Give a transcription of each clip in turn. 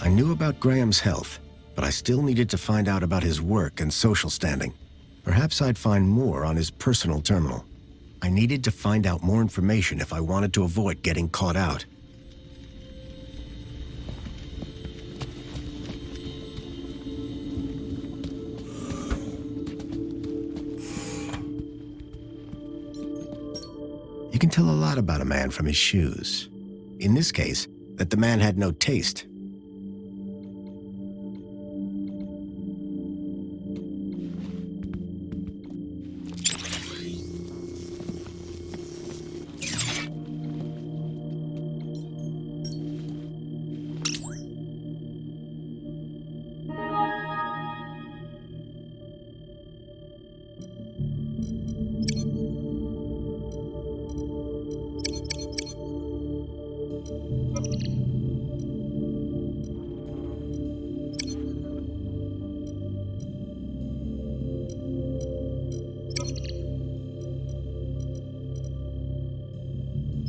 I knew about Graham's health, but I still needed to find out about his work and social standing. Perhaps I'd find more on his personal terminal. I needed to find out more information if I wanted to avoid getting caught out. You can tell a lot about a man from his shoes. In this case, that the man had no taste.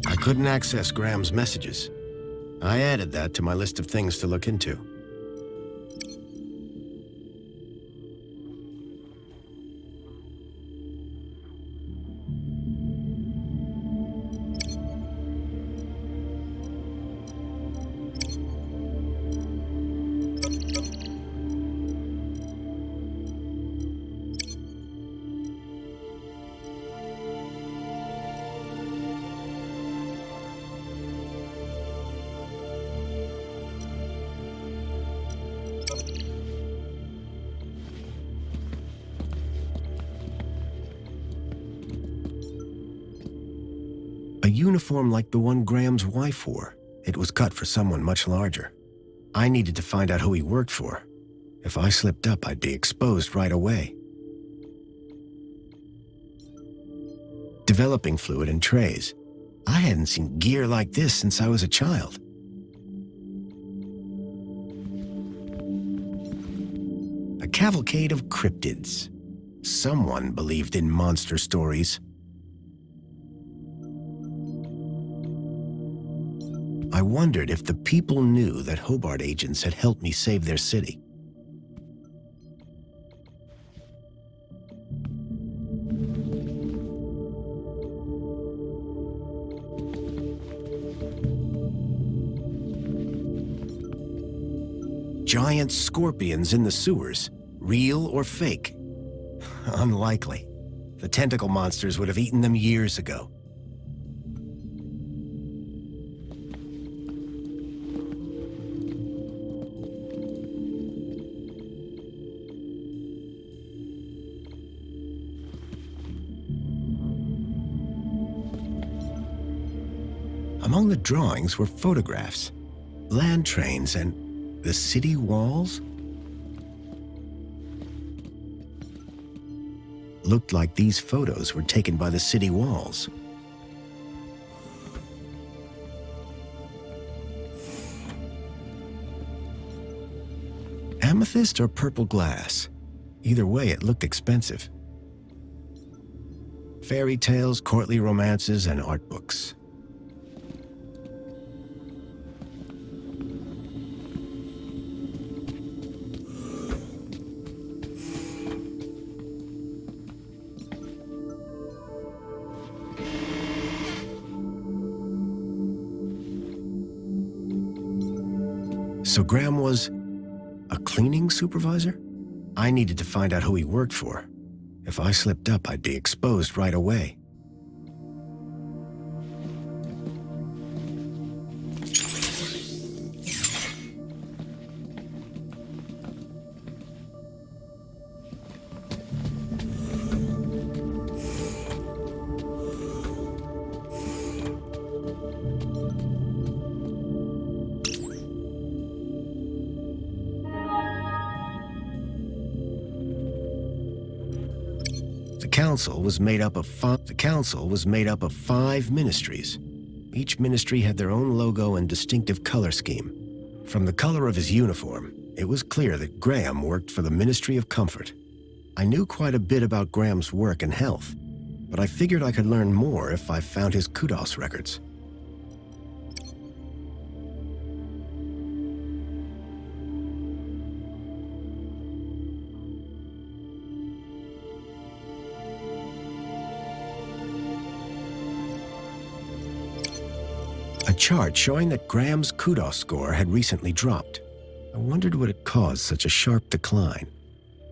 I couldn't access Graham's messages. I added that to my list of things to look into. A uniform like the one Graham's wife wore. It was cut for someone much larger. I needed to find out who he worked for. If I slipped up, I'd be exposed right away. Developing fluid and trays. I hadn't seen gear like this since I was a child. A cavalcade of cryptids. Someone believed in monster stories. I wondered if the people knew that Hobart agents had helped me save their city. Giant scorpions in the sewers, real or fake? Unlikely. The tentacle monsters would have eaten them years ago. Among the drawings were photographs, land trains, and the city walls. Looked like these photos were taken by the city walls. Amethyst or purple glass? Either way, it looked expensive. Fairy tales, courtly romances, and art books. So Graham was a cleaning supervisor? I needed to find out who he worked for. If I slipped up, I'd be exposed right away. The council was made up of 5 ministries. Each ministry had their own logo and distinctive color scheme. From the color of his uniform, it was clear that Graham worked for the Ministry of Comfort. I knew quite a bit about Graham's work and health, but I figured I could learn more if I found his kudos records. chart showing that Graham's kudos score had recently dropped. I wondered what had caused such a sharp decline.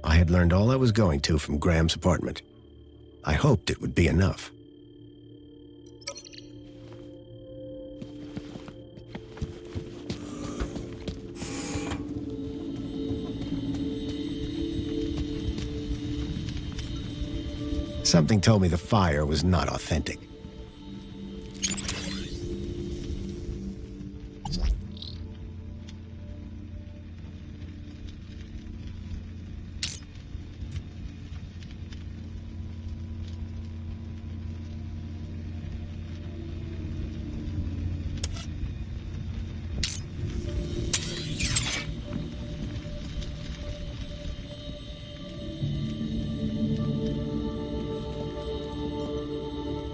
I had learned all I was going to from Graham's apartment. I hoped it would be enough. Something told me the fire was not authentic.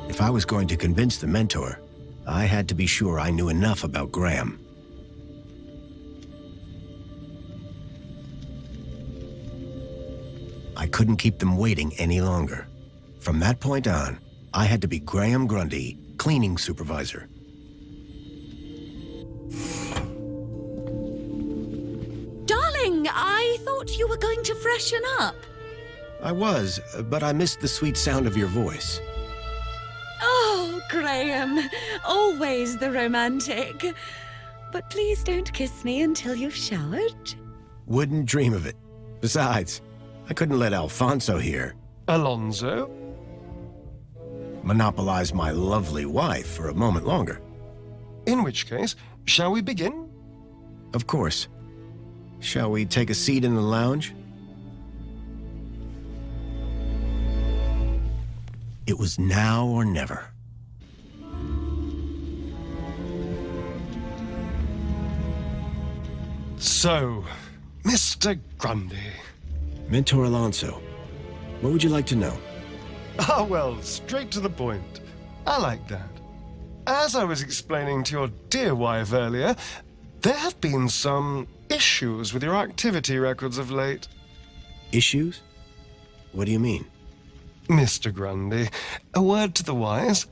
If I was going to convince the mentor, I had to be sure I knew enough about Graham. I couldn't keep them waiting any longer. From that point on, I had to be Graham Grundy, cleaning supervisor. Darling, I thought you were going to freshen up. I was, but I missed the sweet sound of your voice. Oh, Graham, always the romantic. But please don't kiss me until you've showered. Wouldn't dream of it. Besides, I couldn't let Alfonso here Alonso? monopolize my lovely wife for a moment longer. In which case, shall we begin? Of course. Shall we take a seat in the lounge? It was now or never. So, Mr. Grundy. Mentor Alonso, what would you like to know? Ah, well, straight to the point. I like that. As I was explaining to your dear wife earlier, there have been some issues with your activity records of late. Issues? What do you mean? Mr. Grundy, a word to the wise.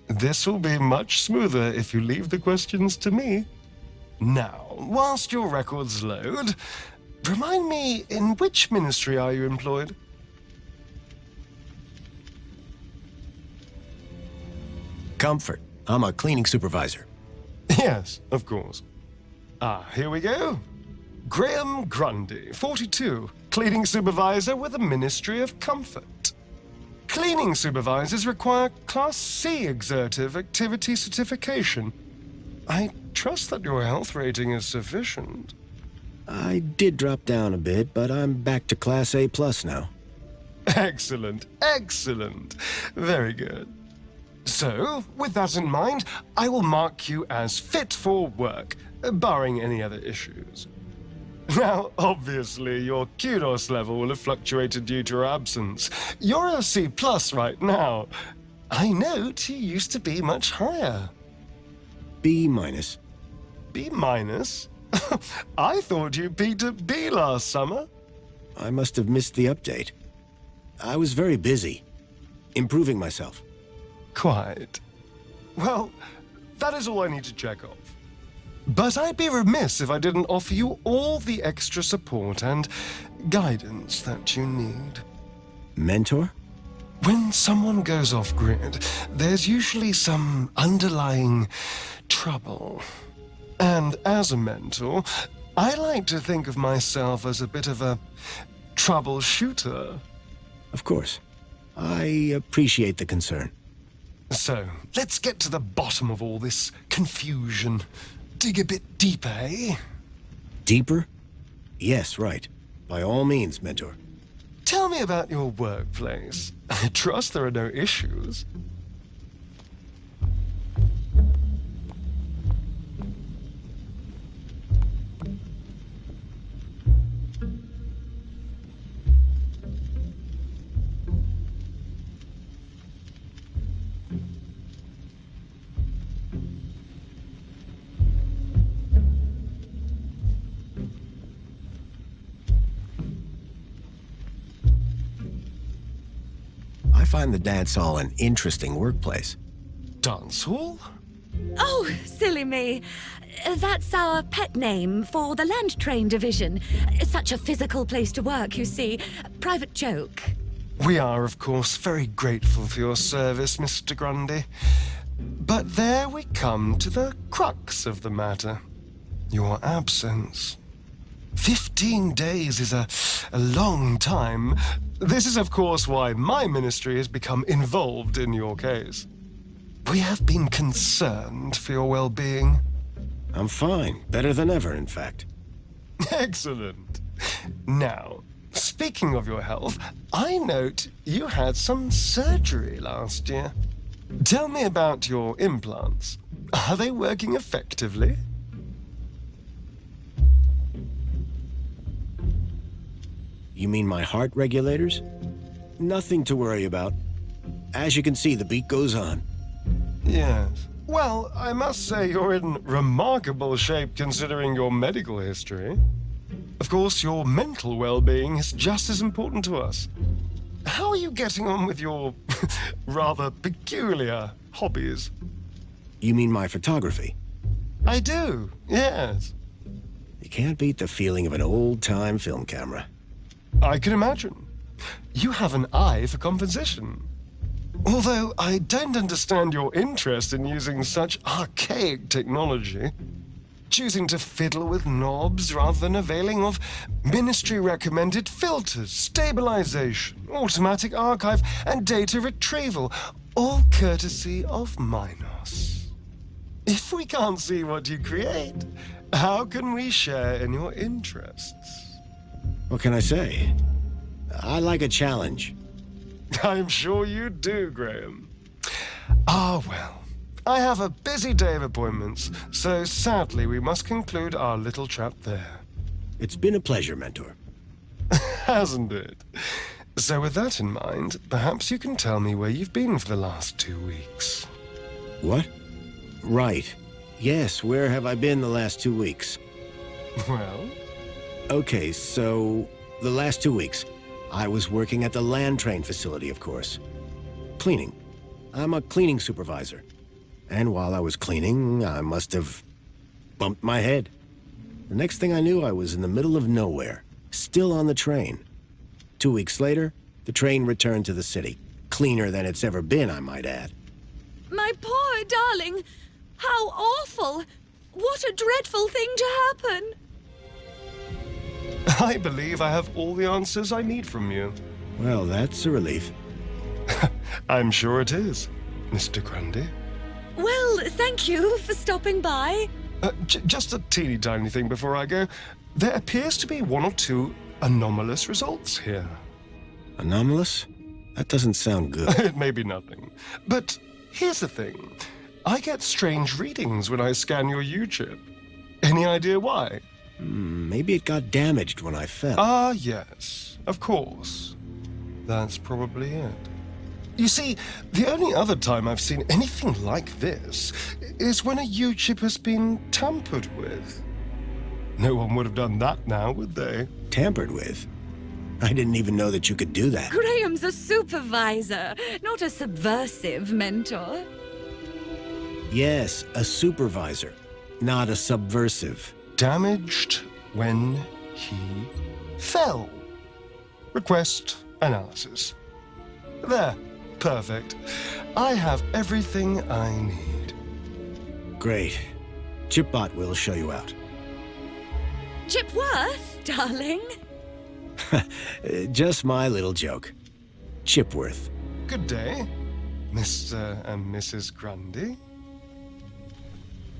This will be much smoother if you leave the questions to me. Now, whilst your records load, remind me, in which ministry are you employed? Comfort. I'm a cleaning supervisor. Yes, of course. Ah, here we go. Graham Grundy, 42, cleaning supervisor with the Ministry of Comfort. Cleaning supervisors require Class C exertive activity certification. I trust that your health rating is sufficient. I did drop down a bit, but I'm back to Class A+ now. Excellent, excellent. Very good. So, with that in mind, I will mark you as fit for work, barring any other issues. Now, obviously, your kudos level will have fluctuated due to your absence. You're a C+ right now. I note you used to be much higher. B-. B-? I thought you peaked at B last summer. I must have missed the update. I was very busy, improving myself. Quite. Well, that is all I need to check off. But I'd be remiss if I didn't offer you all the extra support and guidance that you need. Mentor? When someone goes off-grid, there's usually some underlying trouble. And as a mentor, I like to think of myself as a bit of a troubleshooter. Of course. I appreciate the concern. So, let's get to the bottom of all this confusion. Dig a bit deeper, eh? Deeper? Yes, right. By all means, Mentor. Tell me about your workplace. I trust there are no issues. I find the dance hall an interesting workplace. Dance hall? Oh, silly me. That's our pet name for the land train division. It's such a physical place to work, you see. Private joke. We are, of course, very grateful for your service, Mr. Grundy. But there we come to the crux of the matter. Your absence. 15 days is a long time. This is, of course, why my ministry has become involved in your case. We have been concerned for your well-being. I'm fine. Better than ever, in fact. Excellent. Now, speaking of your health, I note you had some surgery last year. Tell me about your implants. Are they working effectively? You mean my heart regulators? Nothing to worry about. As you can see, the beat goes on. Yes. Well, I must say you're in remarkable shape considering your medical history. Of course, your mental well-being is just as important to us. How are you getting on with your rather peculiar hobbies? You mean my photography? I do, yes. You can't beat the feeling of an old-time film camera. I can imagine. You have an eye for composition. Although I don't understand your interest in using such archaic technology, choosing to fiddle with knobs rather than availing of ministry-recommended filters, stabilization, automatic archive, and data retrieval, all courtesy of Minos. If we can't see what you create, how can we share in your interests? What can I say? I like a challenge. I'm sure you do, Graham. Ah, well. I have a busy day of appointments, so sadly we must conclude our little chat there. It's been a pleasure, Mentor. Hasn't it? So with that in mind, perhaps you can tell me where you've been for the last 2 weeks. What? Right. Yes, where have I been the last 2 weeks? Well? Okay, so the last 2 weeks, I was working at the land train facility, of course. Cleaning. I'm a cleaning supervisor. And while I was cleaning, I must have bumped my head. The next thing I knew, I was in the middle of nowhere, still on the train. 2 weeks later, the train returned to the city. Cleaner than it's ever been, I might add. My poor darling! How awful! What a dreadful thing to happen! I believe I have all the answers I need from you. Well, that's a relief. I'm sure it is, Mr. Grundy. Well, thank you for stopping by. Just a teeny tiny thing before I go. There appears to be 1 or 2 anomalous results here. Anomalous? That doesn't sound good. It may be nothing. But here's the thing. I get strange readings when I scan your U-chip. Any idea why? Maybe it got damaged when I fell. Ah, yes. Of course. That's probably it. You see, the only other time I've seen anything like this is when a U-chip has been tampered with. No one would have done that now, would they? Tampered with? I didn't even know that you could do that. Graham's a supervisor, not a subversive mentor. Yes, a supervisor, not a subversive. Damaged when he fell. Request analysis. There. Perfect. I have everything I need. Great. Chipbot will show you out. Chipworth, darling. Just my little joke. Chipworth. Good day, Mr. and Mrs. Grundy.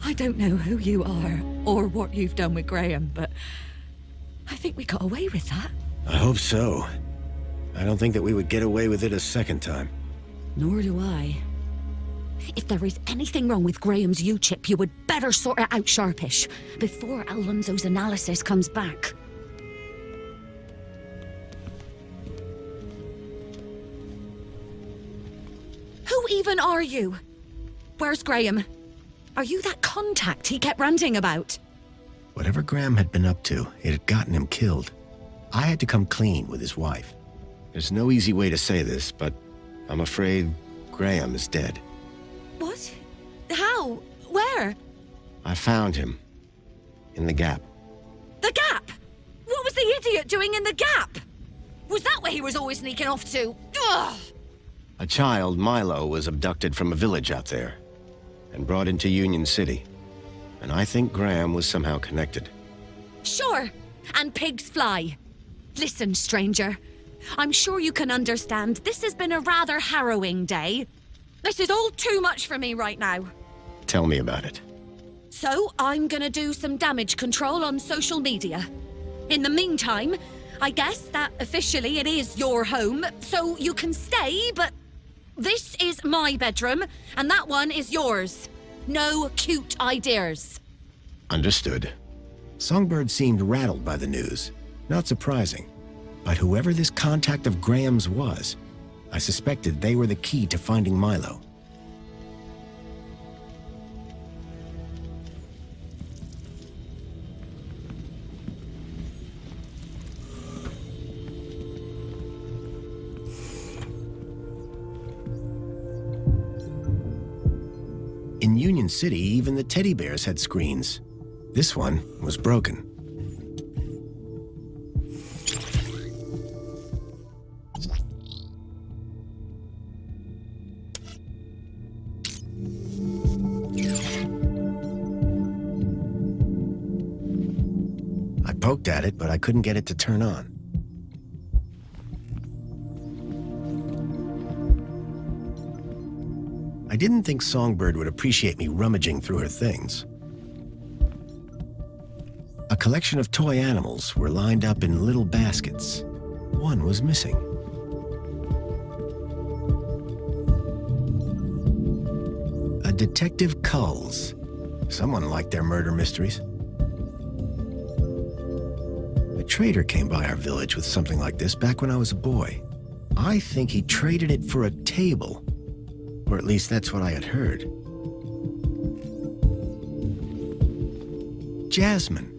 I don't know who you are or what you've done with Graham, but I think we got away with that. I hope so. I don't think that we would get away with it a second time. Nor do I. If there is anything wrong with Graham's U-chip, you would better sort it out sharpish before Alonso's analysis comes back. Who even are you? Where's Graham? Are you that contact he kept ranting about? Whatever Graham had been up to, it had gotten him killed. I had to come clean with his wife. There's no easy way to say this, but I'm afraid Graham is dead. What? How? Where? where? I found him. In the gap. The Gap! What was the idiot doing in the Gap? Was that where he was always sneaking off to? Ugh! A child, Milo, was abducted from a village out there and brought into Union City. And I think Graham was somehow connected. Sure, and pigs fly. Listen, stranger, I'm sure you can understand this has been a rather harrowing day. This is all too much for me right now. Tell me about it. So I'm gonna do some damage control on social media. In the meantime, I guess that officially it is your home, so you can stay, but this is my bedroom, and that one is yours. No cute ideas. Understood. Songbird seemed rattled by the news. Not surprising. But whoever this contact of Graham's was, I suspected they were the key to finding Milo. In Union City, even the teddy bears had screens. This one was broken. I poked at it, but I couldn't get it to turn on. I didn't think Songbird would appreciate me rummaging through her things. A collection of toy animals were lined up in little baskets. One was missing. A Detective Culls. Someone liked their murder mysteries. A trader came by our village with something like this back when I was a boy. I think he traded it for a table. Or at least that's what I had heard. Jasmine.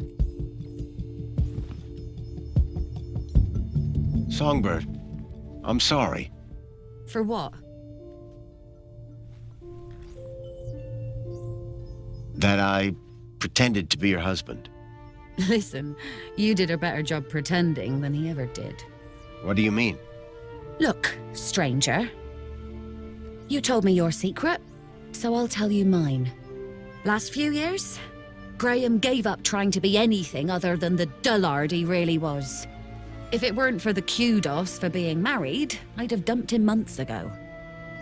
Songbird, I'm sorry. For what? That I pretended to be your husband. Listen, you did a better job pretending than he ever did. What do you mean? Look, stranger. You told me your secret, so I'll tell you mine. Last few years, Graham gave up trying to be anything other than the dullard he really was. If it weren't for the kudos for being married, I'd have dumped him months ago.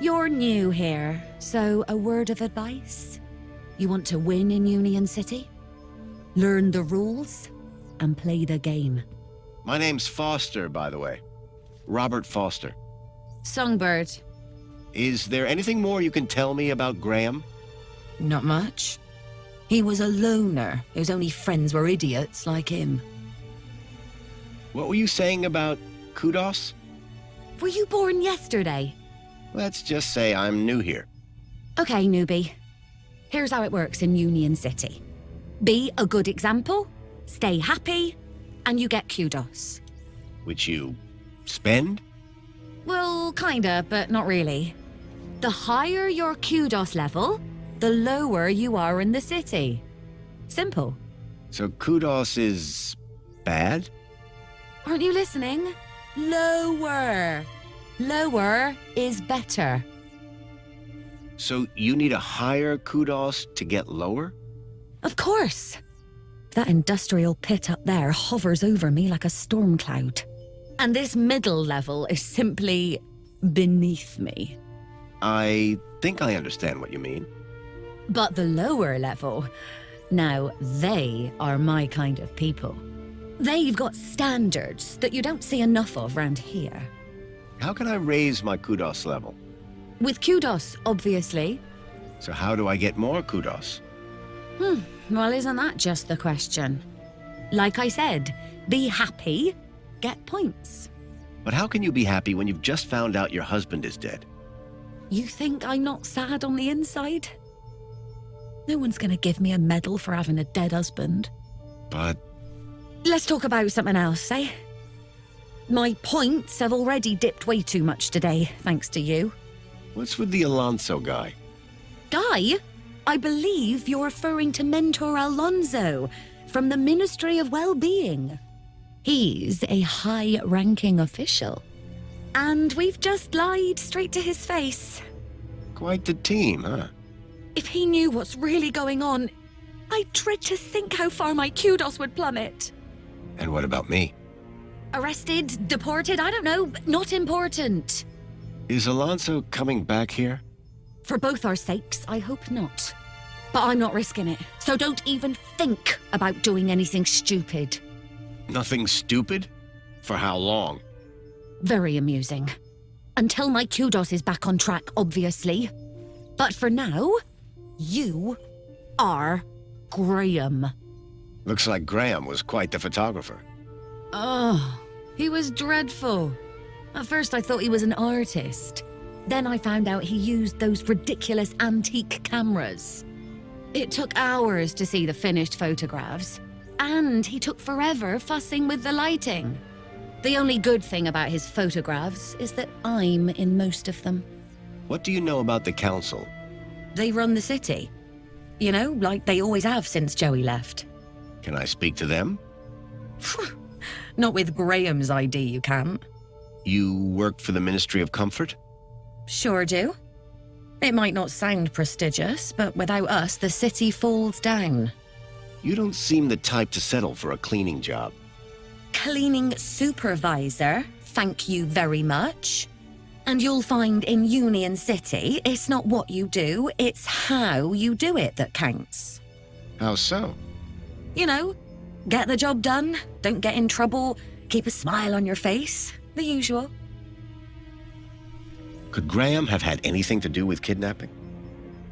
You're new here, so a word of advice? You want to win in Union City? Learn the rules and play the game. My name's Foster, by the way. Robert Foster. Songbird. Is there anything more you can tell me about Graham? Not much. He was a loner whose only friends were idiots like him. What were you saying about kudos? Were you born yesterday? Let's just say I'm new here. Okay, newbie. Here's how it works in Union City. Be a good example, stay happy, and you get kudos. Which you spend? Well, kinda, but not really. The higher your kudos level, the lower you are in the city. Simple. So kudos is bad? Aren't you listening? Lower. Lower is better. So you need a higher kudos to get lower? Of course. That industrial pit up there hovers over me like a storm cloud. And this middle level is simply beneath me. I think I understand what you mean. But the lower level, now they are my kind of people. They've got standards that you don't see enough of round here. How can I raise my kudos level? With kudos, obviously. So how do I get more kudos? Well, isn't that just the question? Like I said, be happy, get points. But how can you be happy when you've just found out your husband is dead? You think I'm not sad on the inside? No one's gonna give me a medal for having a dead husband. But Let's talk about something else, eh? My points have already dipped way too much today, thanks to you. what's with the Alonso guy? Guy? I believe you're referring to Mentor Alonso from the Ministry of Well-Being. He's a high-ranking official. And we've just lied straight to his face. Quite the team, huh? If he knew what's really going on, I dread to think how far my kudos would plummet. And what about me? Arrested, deported, I don't know, not important. Is Alonso coming back here? For both our sakes, I hope not. But I'm not risking it, so don't even think about doing anything stupid. Nothing stupid? For how long? Very amusing. Until my kudos is back on track, obviously. But for now, you are Graham. Looks like Graham was quite the photographer. Oh, he was dreadful. At first I thought he was an artist. Then I found out he used those ridiculous antique cameras. It took hours to see the finished photographs, and he took forever fussing with the lighting. The only good thing about his photographs is that I'm in most of them. What do you know about the council? They run the city. You know, like they always have since Joey left. Can I speak to them? Not with Graham's ID, you can't. You work for the Ministry of Comfort? Sure do. It might not sound prestigious, but without us, the city falls down. You don't seem the type to settle for a cleaning job. Cleaning supervisor, thank you very much. And you'll find in Union City, it's not what you do, it's how you do it that counts. How so? You know, get the job done, don't get in trouble, keep a smile on your face, the usual. Could Graham have had anything to do with kidnapping?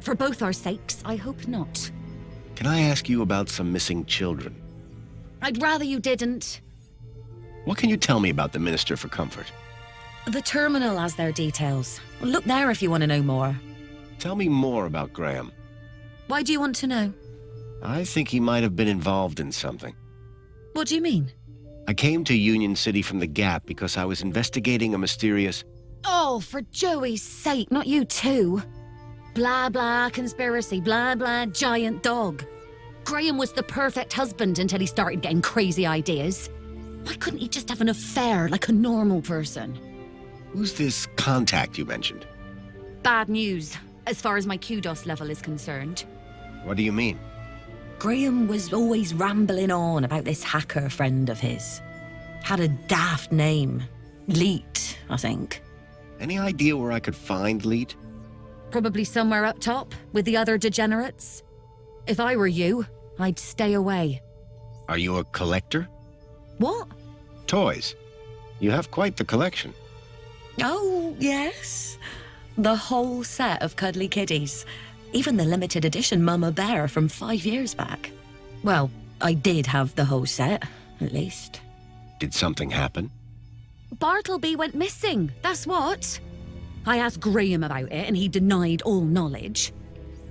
For both our sakes, I hope not. Can I ask you about some missing children? I'd rather you didn't. What can you tell me about the Minister for Comfort? The terminal has their details. Look there if you want to know more. Tell me more about Graham. Why do you want to know? I think he might have been involved in something. What do you mean? I came to Union City from the Gap because I was investigating a mysterious... Oh, for Joey's sake, not you too. Blah, blah, conspiracy, blah, blah, giant dog. Graham was the perfect husband until he started getting crazy ideas. Why couldn't he just have an affair like a normal person? Who's this contact you mentioned? Bad news, as far as my kudos level is concerned. What do you mean? Graham was always rambling on about this hacker friend of his. Had a daft name. Leet, I think. Any idea where I could find Leet? Probably somewhere up top, with the other degenerates. If I were you, I'd stay away. Are you a collector? What? Toys. You have quite the collection. Oh, yes. The whole set of cuddly kiddies. Even the limited edition Mama Bear from 5 years back. Well, I did have the whole set, at least. Did something happen? Bartleby went missing, that's what. I asked Graham about it and he denied all knowledge.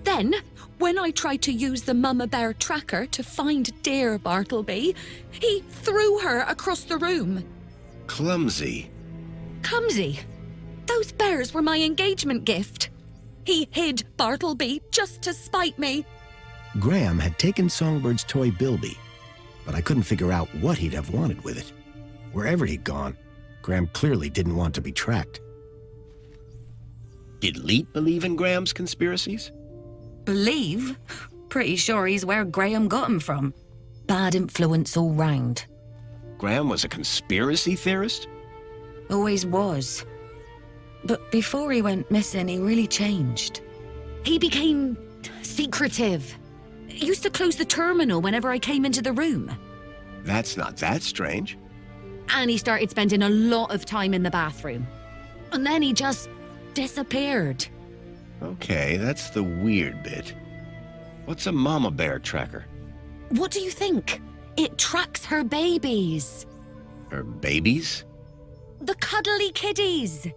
Then, when I tried to use the Mama Bear tracker to find dear Bartleby, he threw her across the room. Clumsy. Clumsy? Those bears were my engagement gift. He hid Bartleby just to spite me. Graham had taken Songbird's toy Bilby, but I couldn't figure out what he'd have wanted with it. Wherever he'd gone, Graham clearly didn't want to be tracked. Did Leet believe in Graham's conspiracies? Believe? Pretty sure he's where Graham got him from. Bad influence all round. Graham was a conspiracy theorist? Always was. But before he went missing, he really changed. He became secretive. Used to close the terminal whenever I came into the room. That's not that strange. And he started spending a lot of time in the bathroom. And then he just disappeared. Okay, that's the weird bit. What's a mama bear tracker? What do you think? It tracks her babies. Her babies? The cuddly kiddies.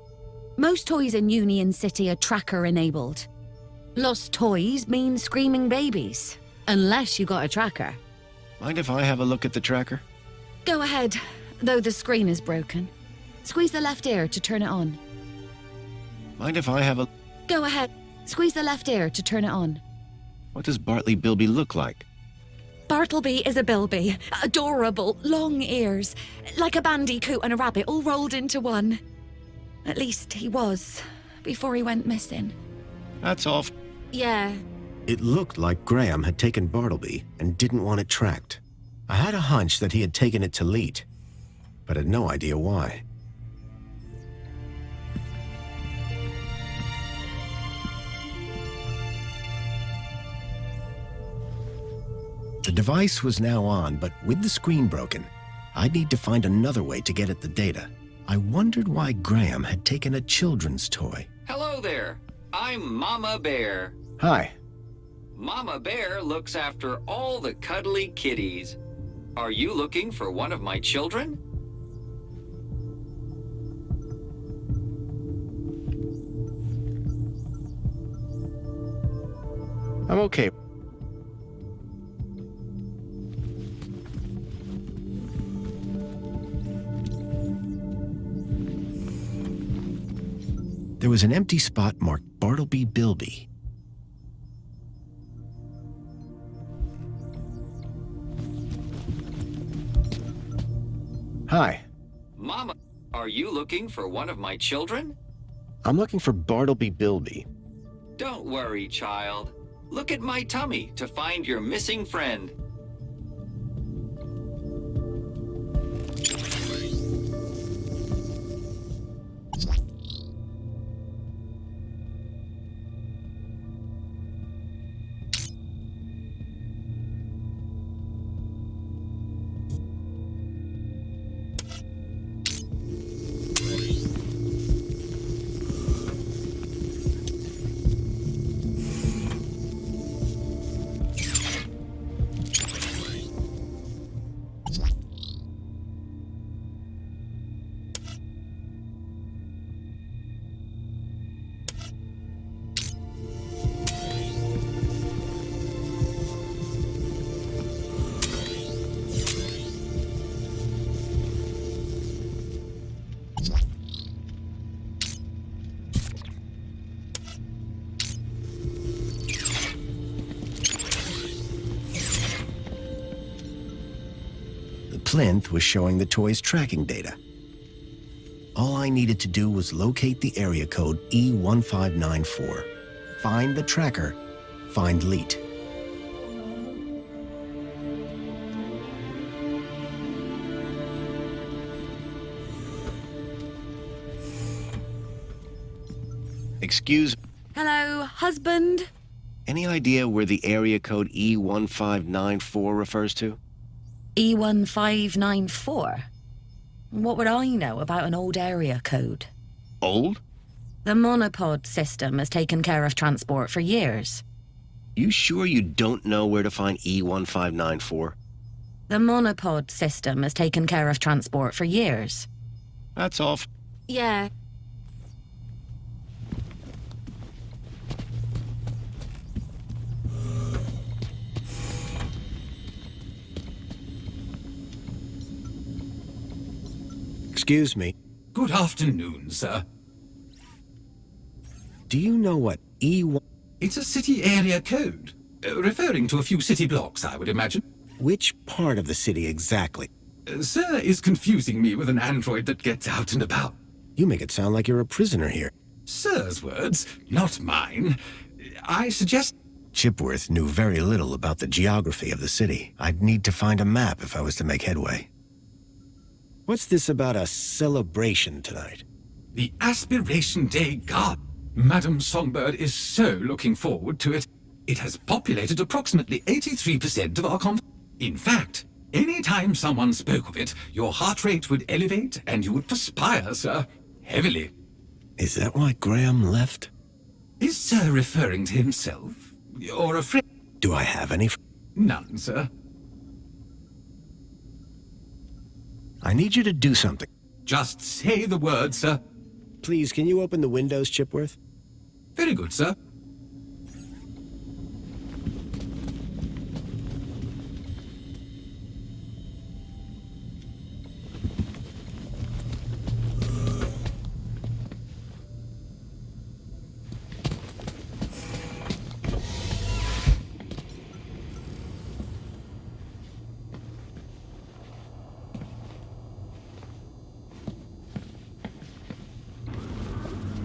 Most toys in Union City are tracker-enabled. Lost toys mean screaming babies, unless you got a tracker. Mind if I have a look at the tracker? Go ahead, though the screen is broken. Squeeze the left ear to turn it on. Mind if I have a... Go ahead, squeeze the left ear to turn it on. What does Bartley Bilby look like? Bartleby is a bilby. Adorable, long ears. Like a bandicoot and a rabbit all rolled into one. At least he was, before he went missing. That's all. Yeah. It looked like Graham had taken Bartleby and didn't want it tracked. I had a hunch that he had taken it to Leet, but had no idea why. The device was now on, but with the screen broken, I'd need to find another way to get at the data. I wondered why Graham had taken a children's toy. Hello there. I'm Mama Bear. Hi. Mama Bear looks after all the cuddly kitties. Are you looking for one of my children? I'm okay. There was an empty spot marked Bartleby Bilby. Hi. Mama, are you looking for one of my children? I'm looking for Bartleby Bilby. Don't worry, child. Look at my tummy to find your missing friend. Plinth was showing the toy's tracking data. All I needed to do was locate the area code E1594, find the tracker, find Leet. Excuse. Hello, husband? Any idea where the area code E1594 refers to? E1594? What would I know about an old area code? Old? The monopod system has taken care of transport for years. You sure you don't know where to find E1594? The monopod system has taken care of transport for years. That's all. Yeah. Excuse me. Good afternoon, sir. Do you know what E1... It's a city area code, referring to a few city blocks, I would imagine. Which part of the city exactly? Sir is confusing me with an android that gets out and about. You make it sound like you're a prisoner here. Sir's words, not mine. I suggest... Chipworth knew very little about the geography of the city. I'd need to find a map if I was to make headway. What's this about a celebration tonight? The Aspiration Day Garden. Madam Songbird is so looking forward to it. It has populated approximately 83% of our In fact, any time someone spoke of it, your heart rate would elevate and you would perspire, sir. Heavily. Is that why Graham left? Is Sir referring to himself? Or a friend? Do I have any? None, sir. I need you to do something. Just say the word, sir. Please, can you open the windows, Chipworth? Very good, sir.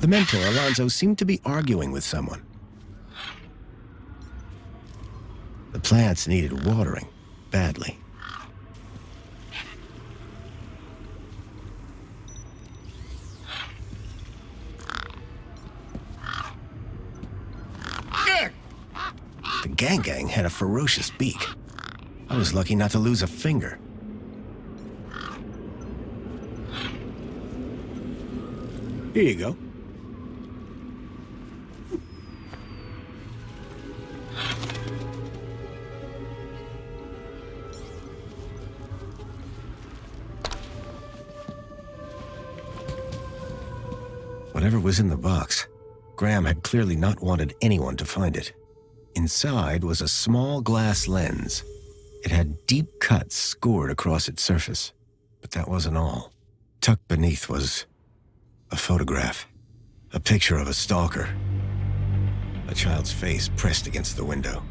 The mentor, Alonzo, seemed to be arguing with someone. The plants needed watering, badly. The gang had a ferocious beak. I was lucky not to lose a finger. Here you go. Whatever was in the box, Graham had clearly not wanted anyone to find it. Inside was a small glass lens. It had deep cuts scored across its surface. But that wasn't all. Tucked beneath was a photograph. A picture of a stalker. A child's face pressed against the window.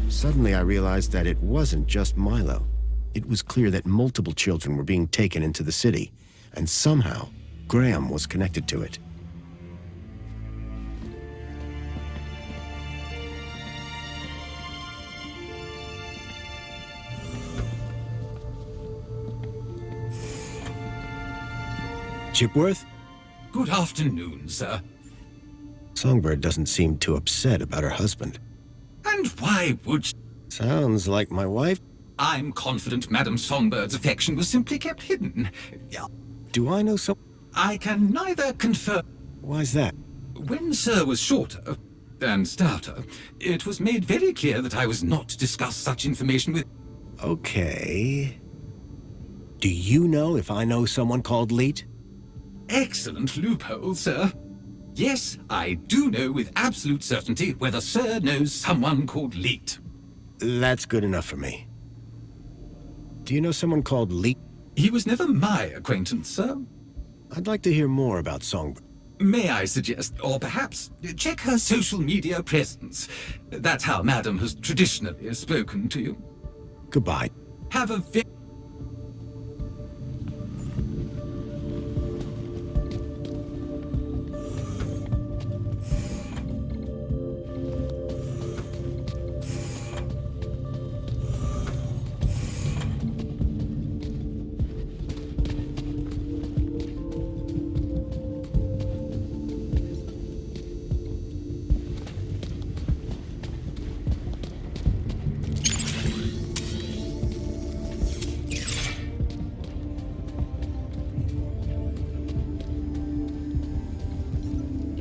Suddenly I realized that it wasn't just Milo. It was clear that multiple children were being taken into the city, and somehow Graham was connected to it. Chipworth? Good afternoon, sir. Songbird doesn't seem too upset about her husband. And why would she? Sounds like my wife. I'm confident Madame Songbird's affection was simply kept hidden. Do I know some? I can neither confirm. Why's that? When Sir was shorter and stouter, it was made very clear that I was not to discuss such information with... Okay. Do you know if I know someone called Leet? Excellent loophole, sir. Yes, I do know with absolute certainty whether Sir knows someone called Leet. That's good enough for me. Do you know someone called Leet? He was never my acquaintance, sir. I'd like to hear more about Songbird. May I suggest, or perhaps, check her social media presence. That's how Madam has traditionally spoken to you. Goodbye. Have a very...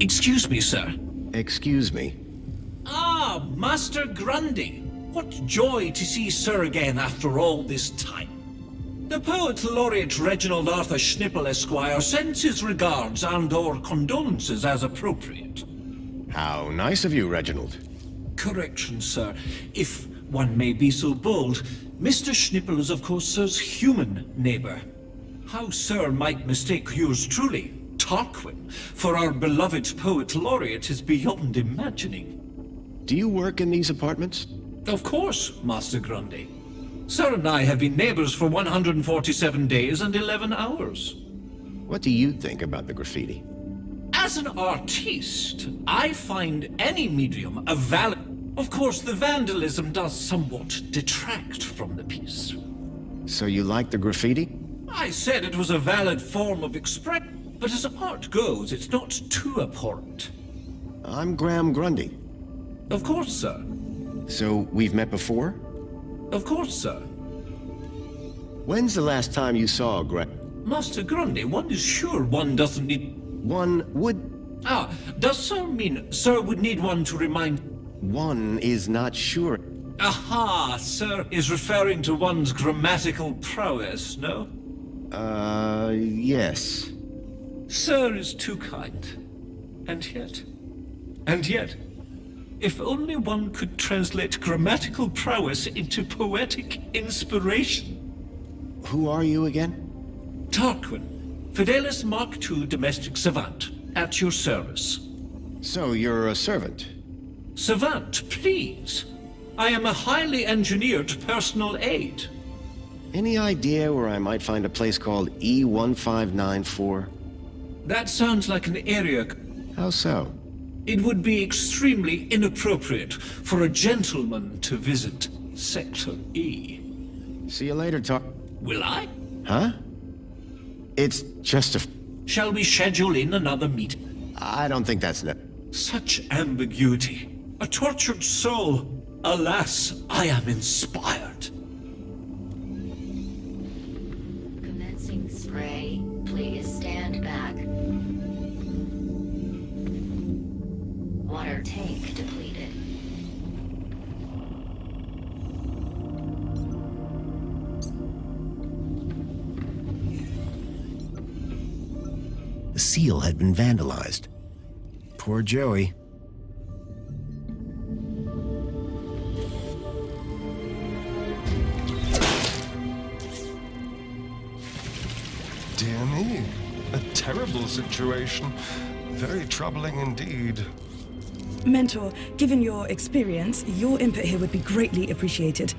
Excuse me, sir. Excuse me. Ah, Master Grundy. What joy to see Sir again after all this time. The Poet Laureate Reginald Arthur Schnipple, Esquire, sends his regards and/or condolences as appropriate. How nice of you, Reginald. Correction, sir. If one may be so bold, Mr. Schnipple is of course Sir's human neighbor. How Sir might mistake yours truly, Tarquin, for our beloved Poet Laureate is beyond imagining. Do you work in these apartments? Of course, Master Grundy. Sir and I have been neighbors for 147 days and 11 hours. What do you think about the graffiti? As an artiste, I find any medium a valid... Of course, the vandalism does somewhat detract from the piece. So you like the graffiti? I said it was a valid form of expression. But as art goes, it's not too abhorrent. I'm Graham Grundy. Of course, sir. So we've met before? Of course, sir. When's the last time you saw Graham? Master Grundy, one is sure one doesn't need... One would... Ah, does Sir mean Sir would need one to remind... One is not sure. Aha, Sir is referring to one's grammatical prowess, no? Yes. Sir is too kind. And yet, if only one could translate grammatical prowess into poetic inspiration. Who are you again? Tarquin, Fidelis Mark II domestic savant, at your service. So you're a servant? Savant, please. I am a highly engineered personal aid. Any idea where I might find a place called E1594? That sounds like an area. How so? It would be extremely inappropriate for a gentleman to visit Sector E. See you later, Talk. Will I? Huh? It's just a... Shall we schedule in another meeting? I don't think that's... Such ambiguity. A tortured soul. Alas, I am inspired. Commencing spray. Please stand back. Water tank depleted. The seal had been vandalized. Poor Joey. Dear me, a terrible situation. Very troubling indeed. Mentor, given your experience, your input here would be greatly appreciated.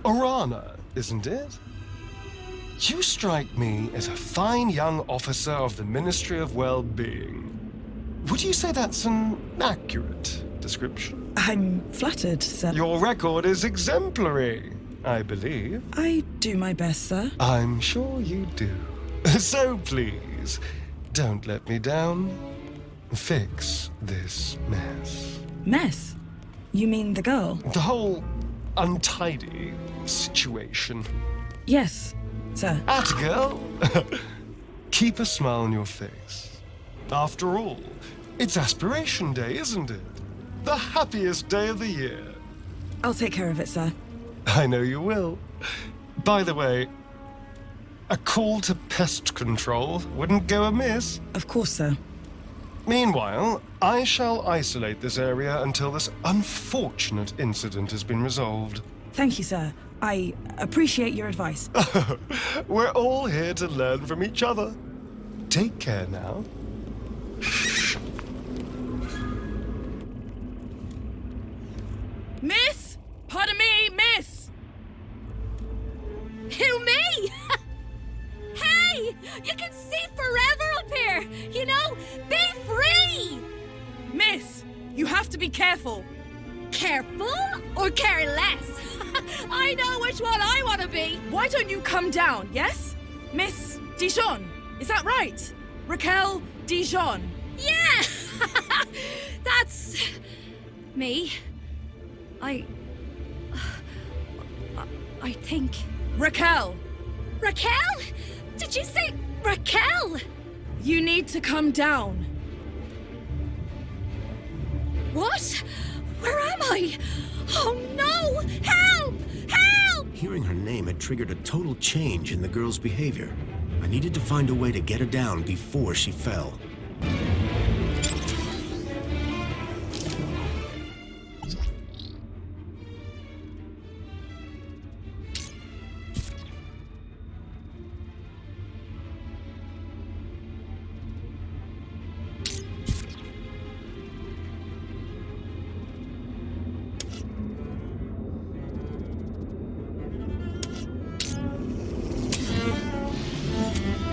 Orana, isn't it? You strike me as a fine young officer of the Ministry of Well-Being. Would you say that's an accurate description? I'm flattered, sir. Your record is exemplary, I believe. I do my best, sir. I'm sure you do. So please, don't let me down. Fix this mess. Mess? You mean the girl? The whole untidy situation. Yes, sir. Atta girl. Keep a smile on your face. After all, it's Aspiration Day, isn't it? The happiest day of the year. I'll take care of it, sir. I know you will. By the way, a call to pest control wouldn't go amiss. Of course, sir. Meanwhile, I shall isolate this area until this unfortunate incident has been resolved. Thank you, sir. I appreciate your advice. We're all here to learn from each other. Take care now. Miss! Pardon me, miss! Who, me? Hey! You can see forever up here! You know, be free! Miss, you have to be careful. Careful or careless? I know which one I want to be! Why don't you come down, yes? Miss Dijon, is that right? Raquel Dijon. Yeah! That's... me. I think... Raquel! Raquel? Did you say Raquel? You need to come down. What? Where am I? Oh no! Help! Help! Hearing her name had triggered a total change in the girl's behavior. I needed to find a way to get her down before she fell.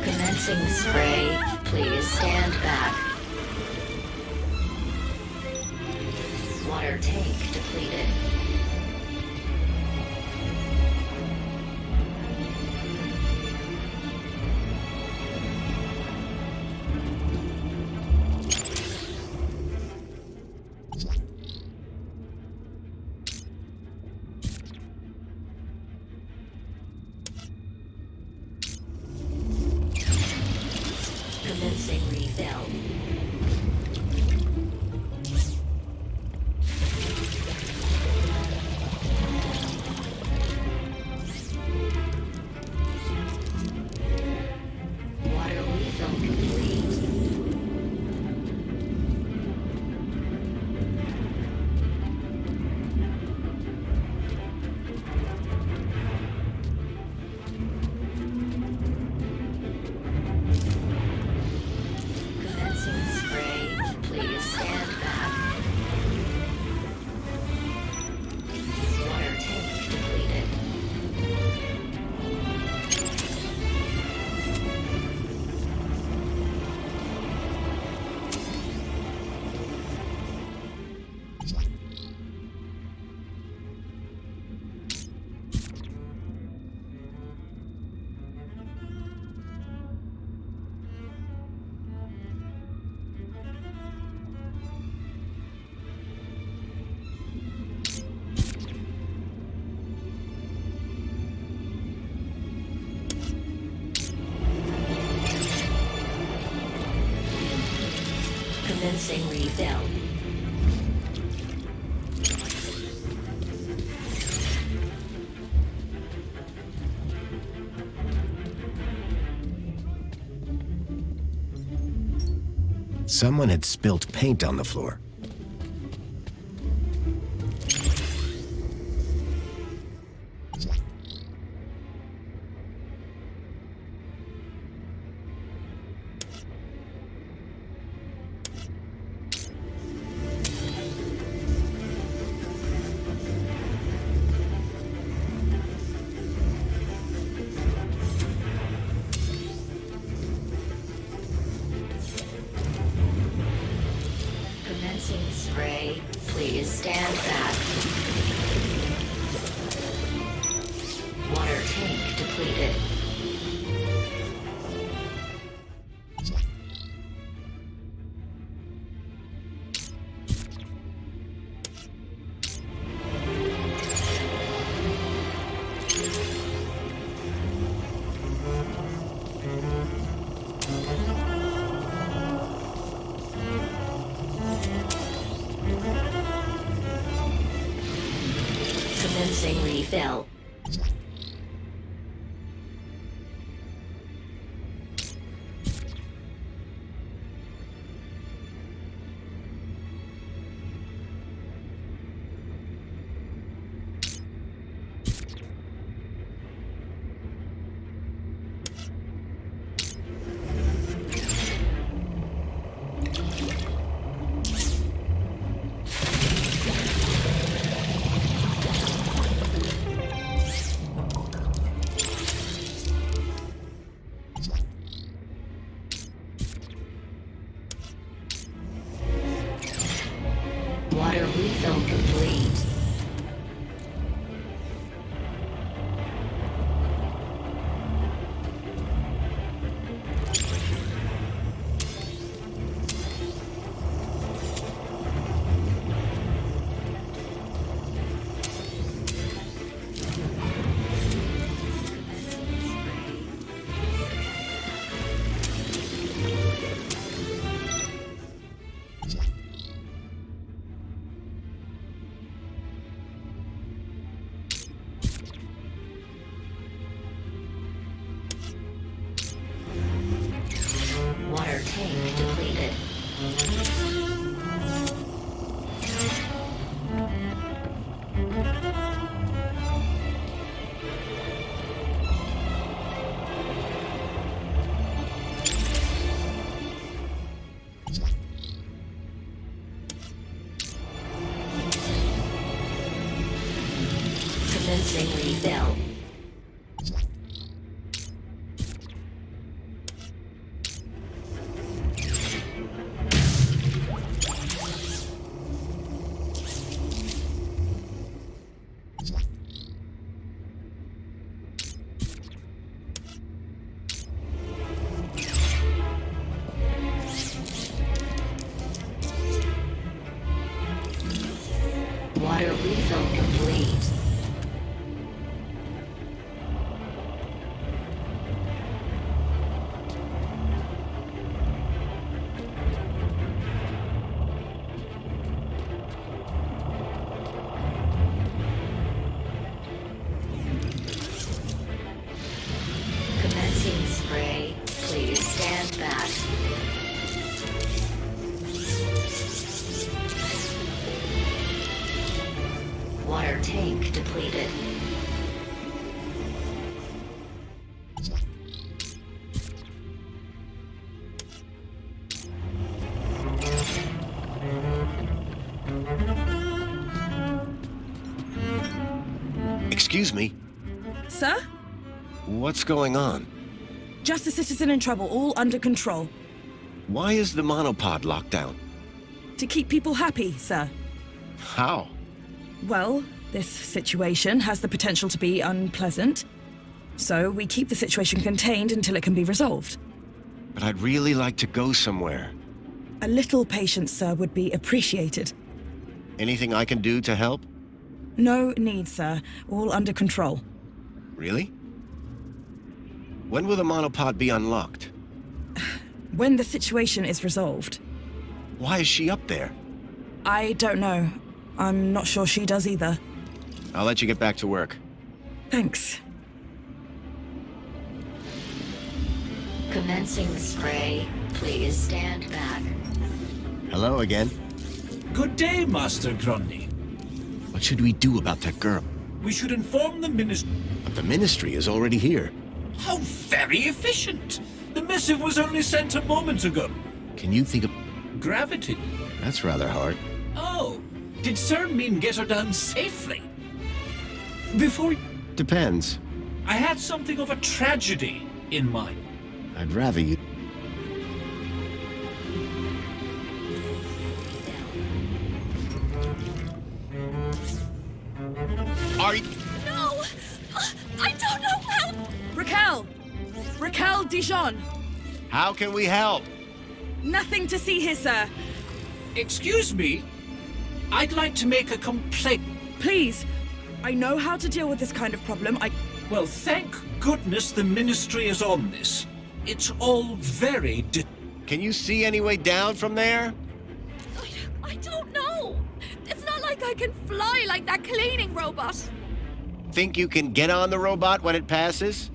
Commencing spray. Please stand back. Water tank depleted. Commencing refill. Commencing refill. Someone had spilt paint on the floor. Commencing spray. Please stand back. Water tank depleted. Commencing refill. Water refill complete. Water tank depleted. Commencing refill. Water refill complete. Commencing spray. Please stand back. Water tank depleted. Excuse me, Sir? what's going on? Just a citizen in trouble, all under control. Why is the monopod locked down? To keep people happy, sir. How? Well, this situation has the potential to be unpleasant. So we keep the situation contained until it can be resolved. But I'd really like to go somewhere. A little patience, sir, would be appreciated. Anything I can do to help? No need, sir. All under control. Really? When will the monopod be unlocked? When the situation is resolved. Why is she up there? I don't know. I'm not sure she does either. I'll let you get back to work. Thanks. Commencing spray. Please stand back. Hello again. Good day, Master Grundy. What should we do about that girl? We should inform the ministry. But the Ministry is already here. How very efficient! The missive was only sent a moment ago. Can you think of... Gravity. That's rather hard. Oh, did Sir mean get her down safely? Before... Depends. I had something of a tragedy in mind. I'd rather you... Are you... No! I don't know how... Raquel! Raquel Dijon! How can we help? Nothing to see here, sir. Excuse me? I'd like to make a complaint. Please. I know how to deal with this kind of problem. Well, thank goodness the ministry is on this. It's all very... Can you see any way down from there? I don't know. It's not like I can fly like that cleaning robot. Think you can get on the robot when it passes?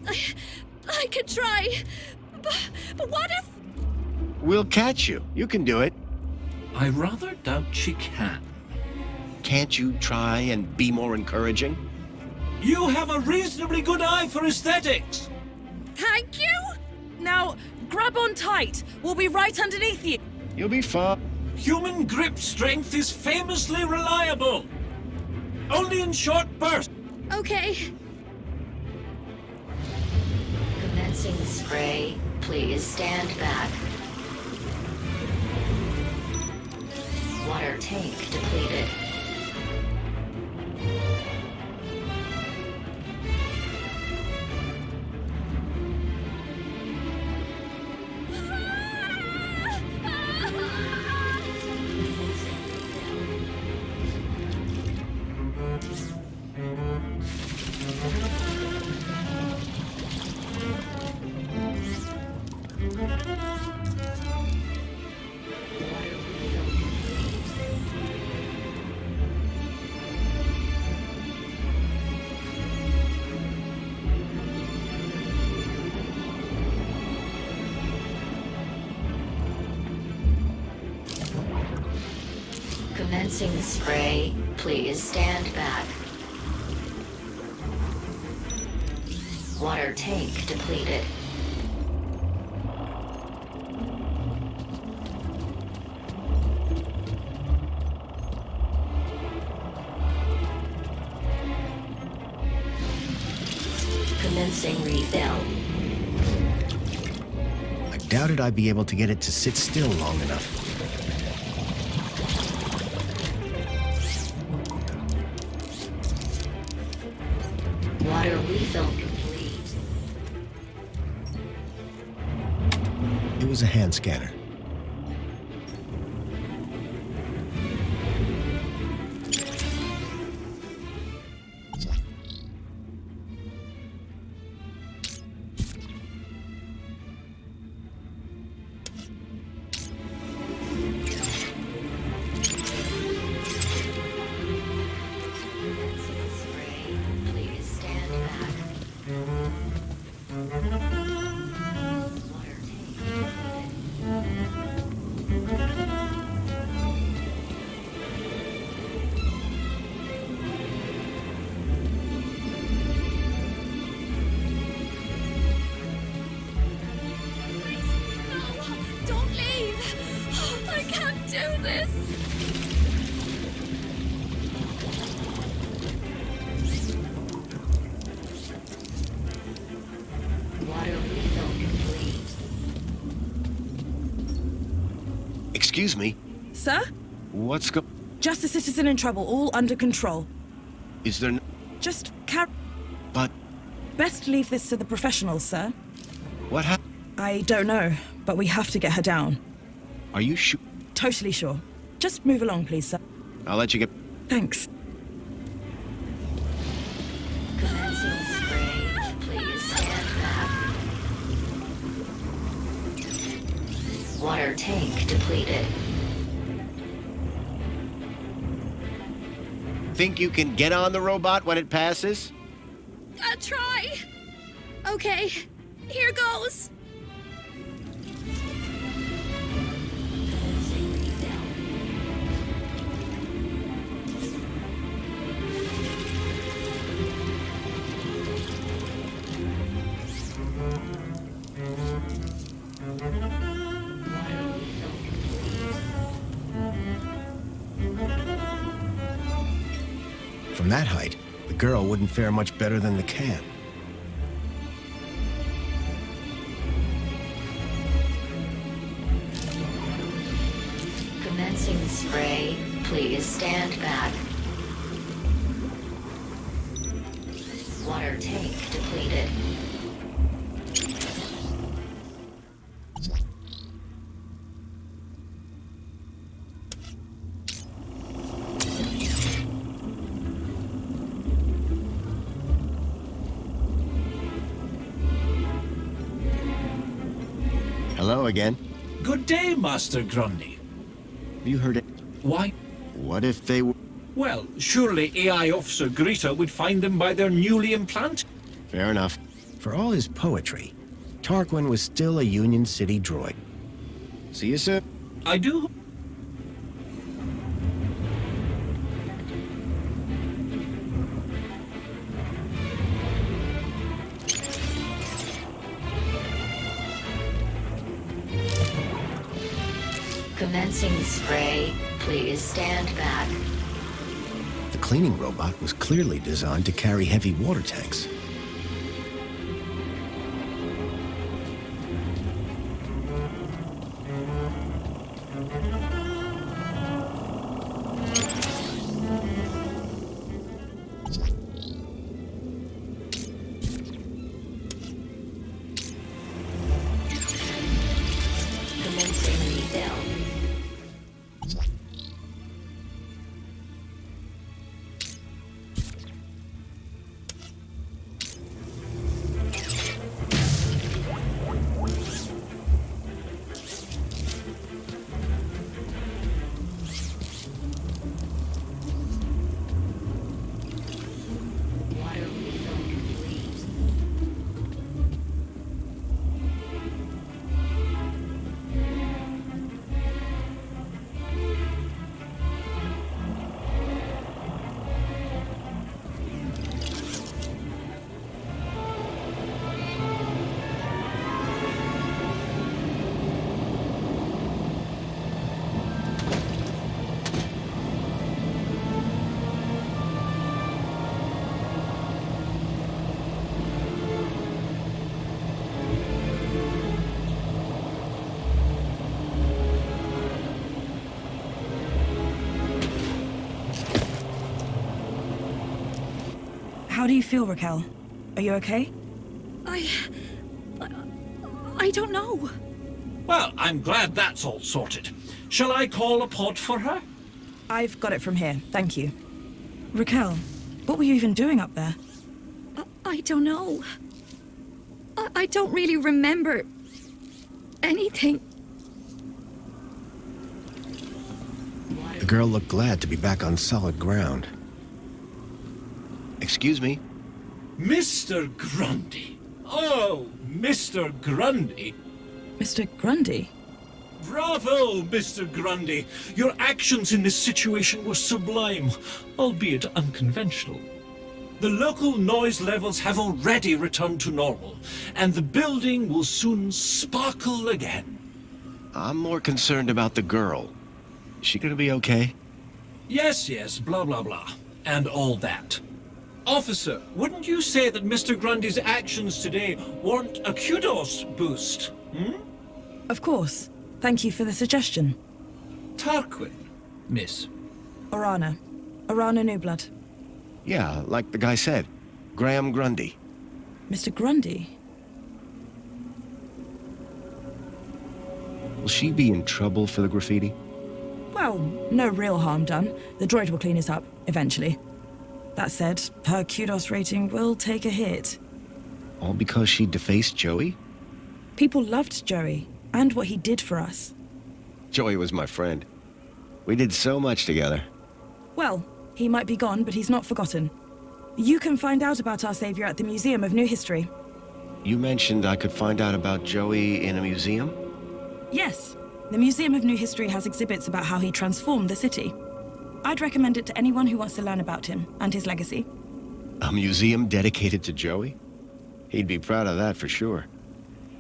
I could try. But what if... We'll catch you. You can do it. I rather doubt she can. Can't you try and be more encouraging? You have a reasonably good eye for aesthetics. Thank you? Now, grab on tight. We'll be right underneath you. You'll be fine. Human grip strength is famously reliable. Only in short bursts. Okay. Commencing spray. Please stand back. Water tank depleted. Commencing spray. Please stand back. Water tank depleted. Commencing refill. I doubted I'd be able to get it to sit still long enough. Water refill complete. It was a hand scanner. Commencing spray. Please stand back. Water tank depleted. No, don't leave. I can't do this. Water refill complete. Excuse me. Sir? What's go... Just a citizen in trouble, all under control. Is there... Just But... Best leave this to the professionals, sir. What happened? I don't know, but we have to get her down. Are you sure? Totally sure. Just move along, please, sir. I'll let you get... Thanks. Commencing spray. Please stand back. Water tank depleted. Think you can get on the robot when it passes? I'll try. Okay, here goes. From that height, the girl wouldn't fare much better than the can. Commencing spray. Please stand back. Water tank depleted. Hello again. Good day, Master Grundy. You heard it. Why? What if they were... Well, surely AI Officer Greta would find them by their newly implanted... Fair enough. For all his poetry, Tarquin was still a Union City droid. See you soon. I do... Commencing spray. Please stand back. The cleaning robot was clearly designed to carry heavy water tanks. Commencing refill. Water refill complete. How do you feel, Raquel? Are you okay? I don't know. Well, I'm glad that's all sorted. Shall I call a pod for her? I've got it from here, thank you. Raquel, what were you even doing up there? I don't know. I don't really remember anything. The girl looked glad to be back on solid ground. Excuse me? Mr. Grundy. Oh, Mr. Grundy. Mr. Grundy? Bravo, Mr. Grundy. Your actions in this situation were sublime, albeit unconventional. The local noise levels have already returned to normal, and the building will soon sparkle again. I'm more concerned about the girl. Is she gonna be okay? Yes, blah, blah, blah, and all that. Officer, wouldn't you say that Mr. Grundy's actions today warrant a kudos boost, Of course. Thank you for the suggestion. Tarquin, miss. Orana. Orana Newblood. Yeah, like the guy said. Graham Grundy. Mr. Grundy? Will she be in trouble for the graffiti? Well, no real harm done. The droid will clean it up, eventually. That said, her kudos rating will take a hit. All because she defaced Joey? People loved Joey, and what he did for us. Joey was my friend. We did so much together. Well, he might be gone, but he's not forgotten. You can find out about our savior at the Museum of New History. You mentioned I could find out about Joey in a museum? Yes. The Museum of New History has exhibits about how he transformed the city. I'd recommend it to anyone who wants to learn about him and his legacy. A museum dedicated to Joey? He'd be proud of that for sure.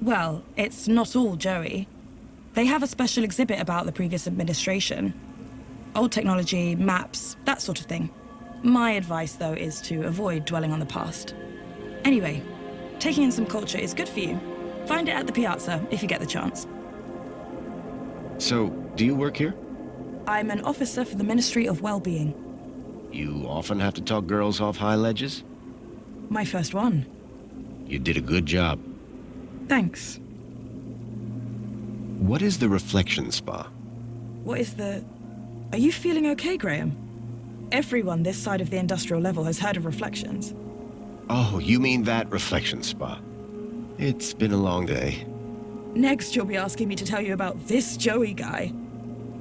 Well, it's not all Joey. They have a special exhibit about the previous administration. Old technology, maps, that sort of thing. My advice, though, is to avoid dwelling on the past. Anyway, taking in some culture is good for you. Find it at the Piazza, if you get the chance. So, do you work here? I'm an officer for the Ministry of Well-Being. You often have to talk girls off high ledges? My first one. You did a good job. Thanks. What is the reflection spa? What is the... Are you feeling okay, Graham? Everyone this side of the industrial level has heard of reflections. Oh, you mean that reflection spa. It's been a long day. Next, you'll be asking me to tell you about this Joey guy.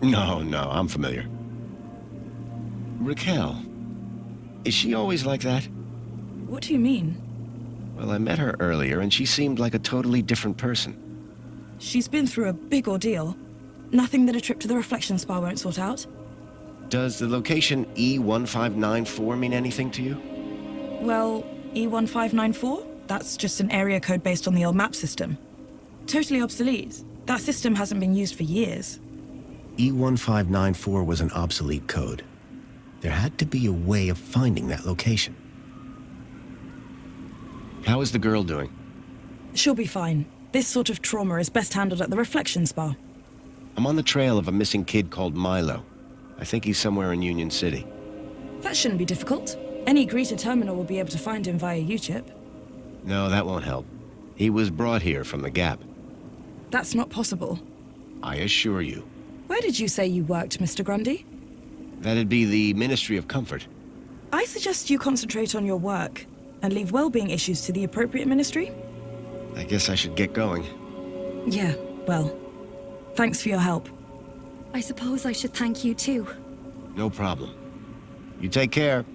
No, I'm familiar. Raquel. Is she always like that? What do you mean? Well, I met her earlier, and she seemed like a totally different person. She's been through a big ordeal. Nothing that a trip to the reflection spa won't sort out. Does the location E1594 mean anything to you? Well, E1594? That's just an area code based on the old map system. Totally obsolete. That system hasn't been used for years. E1594 was an obsolete code. There had to be a way of finding that location. How is the girl doing? She'll be fine. This sort of trauma is best handled at the reflection spa. I'm on the trail of a missing kid called Milo. I think he's somewhere in Union City. That shouldn't be difficult. Any Greta terminal will be able to find him via U-chip. No, that won't help. He was brought here from the Gap. That's not possible. I assure you. Where did you say you worked, Mr. Grundy? That'd be the Ministry of Comfort. I suggest you concentrate on your work and leave well-being issues to the appropriate ministry. I guess I should get going. Yeah, well, thanks for your help. I suppose I should thank you too. No problem. You take care.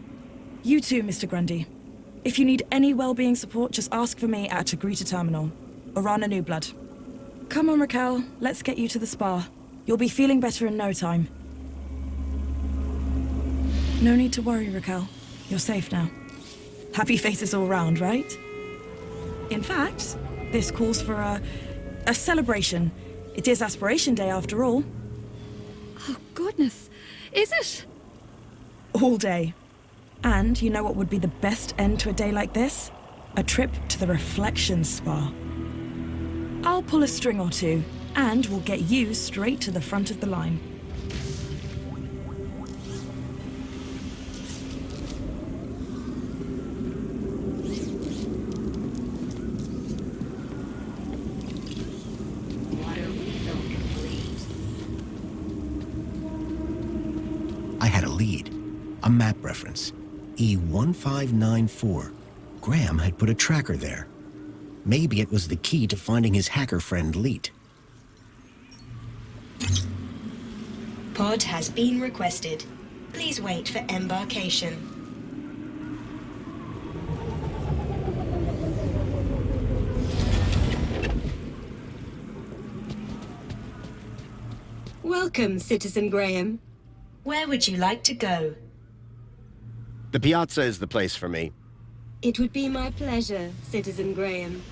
You too, Mr. Grundy. If you need any well-being support, just ask for me at a Greta terminal, or on a New Blood. Come on, Raquel, let's get you to the spa. You'll be feeling better in no time. No need to worry, Raquel. You're safe now. Happy faces all round, right? In fact, this calls for a celebration. It is Aspiration Day after all. Oh, goodness. Is it? All day. And you know what would be the best end to a day like this? A trip to the reflection spa. I'll pull a string or two, and we'll get you straight to the front of the line. I had a lead. A map reference. E1594. Graham had put a tracker there. Maybe it was the key to finding his hacker friend, Leet. Pod has been requested. Please wait for embarkation. Welcome, Citizen Graham. Where would you like to go? The Piazza is the place for me. It would be my pleasure, Citizen Graham.